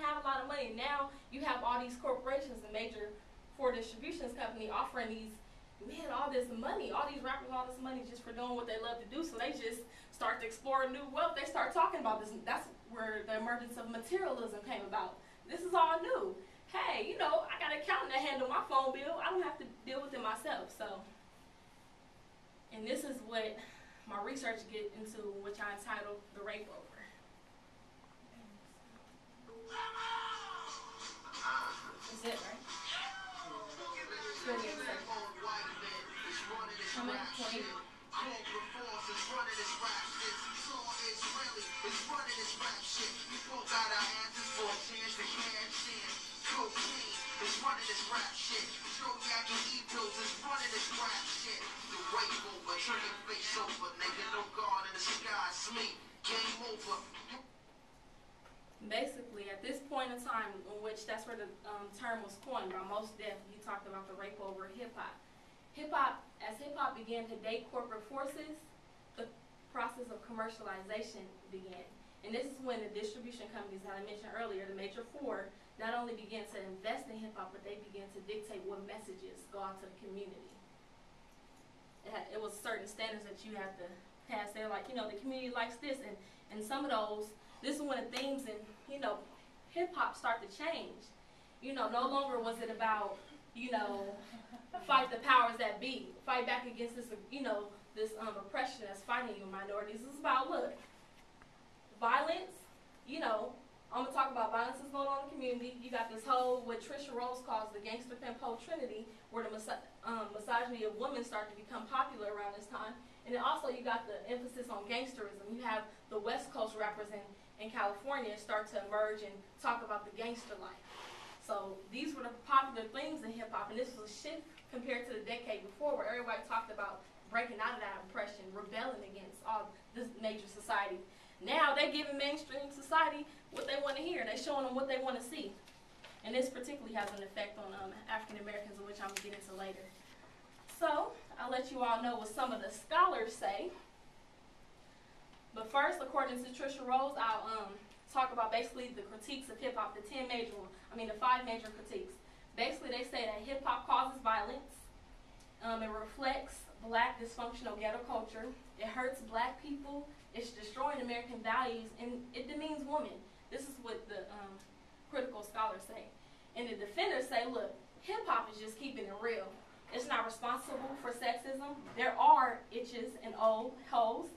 didn't have a lot of money. Now you have all these corporations, the major four distributions company offering these, man, all this money, all these rappers, all this money just for doing what they love to do. So they just start to explore new wealth. They start talking about this. That's where the emergence of materialism came about. This is all new. Hey, you know, I got an accountant to handle my phone bill. I don't have to deal with it myself. So, and this is what my research get into, which I entitled The Rape Over. Is it, right? 28 seconds. How many? 20. Basically, at this point in time, in which that's where the term was coined by Mos Def, he talked about the rape over hip-hop. As hip-hop began to date corporate forces, the process of commercialization began. And this is when the distribution companies that I mentioned earlier, the major four, not only began to invest in hip-hop, but they began to dictate what messages go out to the community. It was certain standards that you had to pass. They're like, you know, the community likes this, and some of those, this is when the themes in, you know, hip-hop start to change. You know, no longer was it about, you know, fight the powers that be, fight back against this, you know, this oppression that's fighting you minorities. This is about, look, violence, you know, I'm going to talk about violence that's going on in the community. You got this whole, what Trisha Rose calls the gangster pimp whole trinity, where the misogyny of women start to become popular around this time. And then also you got the emphasis on gangsterism. You have the West Coast rappers in California start to emerge and talk about the gangster life. So these were the popular things in hip-hop, and this was a shift compared to the decade before, where everybody talked about breaking out of that oppression, rebelling against all this major society. Now they're giving mainstream society what they want to hear. They're showing them what they want to see. And this particularly has an effect on African Americans, which I'm going to get into later. So I'll let you all know what some of the scholars say. But first, according to Trisha Rose, I'll talk about basically the critiques of hip-hop, the 5 major critiques. Basically, they say that hip-hop causes violence. It reflects black dysfunctional ghetto culture. It hurts black people. It's destroying American values, and it demeans women. This is what the critical scholars say. And the defenders say, look, hip-hop is just keeping it real. It's not responsible for sexism. There are itches and old hoes.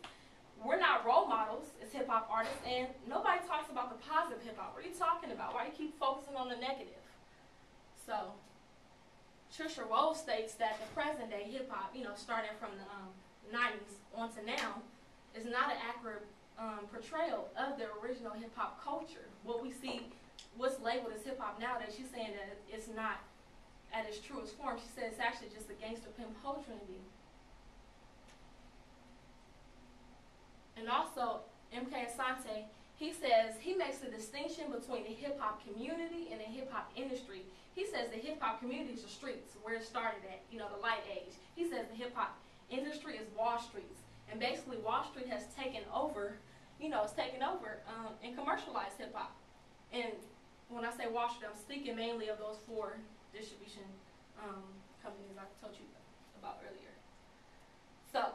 We're not role models as hip-hop artists, and nobody talks about the positive hip-hop. What are you talking about? Why do you keep focusing on the negative? So, Trisha Rose states that the present-day hip-hop, you know, starting from the 90s on to now, is not an accurate portrayal of the original hip-hop culture. What we see, what's labeled as hip-hop nowadays, she's saying that it's not at its truest form. She said it's actually just a gangster pimp whole trinity. And also, MK Asante, he says he makes a distinction between the hip-hop community and the hip-hop industry. He says the hip-hop community is the streets, where it started at, you know, the light age. He says the hip-hop industry is Wall Streets. And basically, Wall Street has taken over, you know, it's taken over and commercialized hip-hop. And when I say Wall Street, I'm speaking mainly of those 4 distribution companies I told you about earlier. So,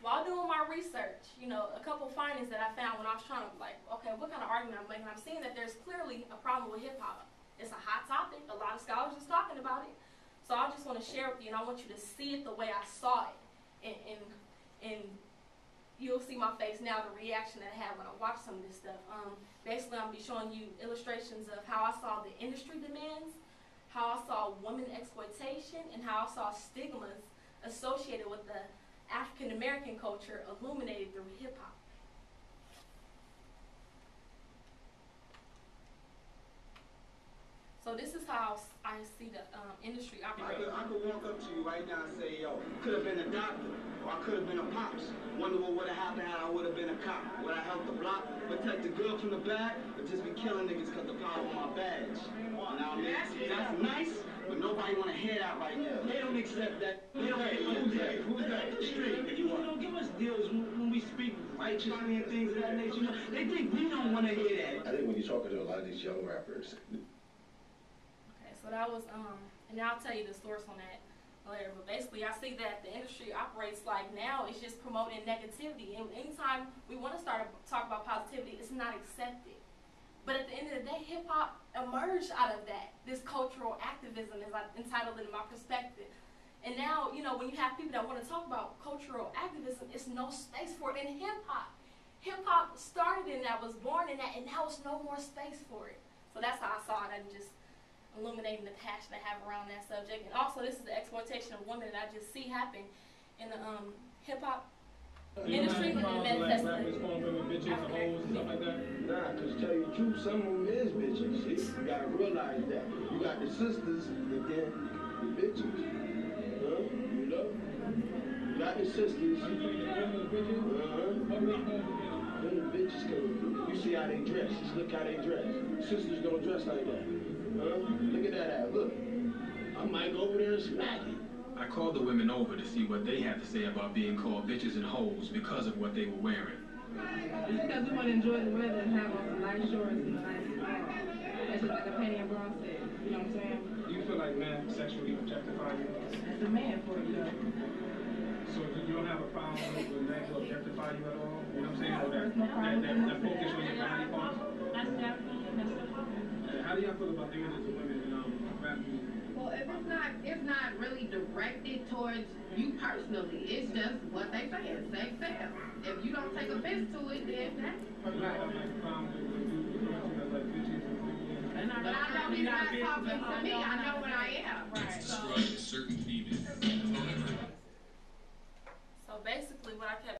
while doing my research, you know, a couple findings that I found when I was trying to, like, okay, what kind of argument I'm making? I'm seeing that there's clearly a problem with hip-hop. It's a hot topic. A lot of scholars is talking about it. So I just want to share with you, and I want you to see it the way I saw it. And you'll see my face now, the reaction that I had when I watched some of this stuff. Basically, I'm going to be showing you illustrations of how I saw the industry demands, how I saw woman exploitation, and how I saw stigmas associated with the African American culture illuminated through hip-hop. So this is how I see the industry operating. I could walk up to you right now and say, yo, could have been a doctor, or I could have been a pops. Wonder what would have happened had I would have been a cop. Would I help the block, protect the girl from the back, or just be killing niggas because the power on my badge? You know what I mean? That's nice, But nobody want to hear that right now. They don't accept that. They don't. Who's that? Who's that? Straight. You know, give us deals when we speak righteously and things of that nature. You know, they think we don't want to hear that. I think when you're talking to a lot of these young rappers. Okay, so that was and I'll tell you the source on that later. But basically, I see that the industry operates like now it's just promoting negativity, and anytime we want to start to talk about positivity, it's not accepted. But at the end of the day, hip hop emerged out of that. This cultural activism is entitled in my perspective. And now, you know, when you have people that want to talk about cultural activism, it's no space for it in hip hop. Hip hop started in that, was born in that, and now it's no more space for it. So that's how I saw it. I'm just illuminating the passion I have around that subject. And also, this is the exploitation of women that I just see happen in the hip hop industry and manifesting. Nah, cause tell you the truth, some of them is bitches. See, you gotta realize that. You got the sisters, and then the bitches. Huh? You know? You got the sisters. Then the bitches come. You see how they dress. Just look how they dress. Sisters don't dress like that. Huh? Look at that ass. Look. I might go over there and smack it. I called the women over to see what they had to say about being called bitches and hoes because of what they were wearing. It's because we want to enjoy the weather and have on some nice shorts and a nice bra. That's just like a Penny and Bra said. You know what I'm saying? Do you feel like men sexually objectify you? That's a man for you, though. So you don't have a problem with men who objectify you at all? You know what I'm saying? Or There's no problem. that focus on your body parts? That's the problem. How do y'all feel about doing this to women in rap music? Well, if it's not really directed towards you personally. It's just what they say. Sex sells. If you don't take offense to it, then that's But you have like a problem with you as like bitches and things? but I know he's not talking to me. I know what I am. It's described as certain females. So basically, what I kept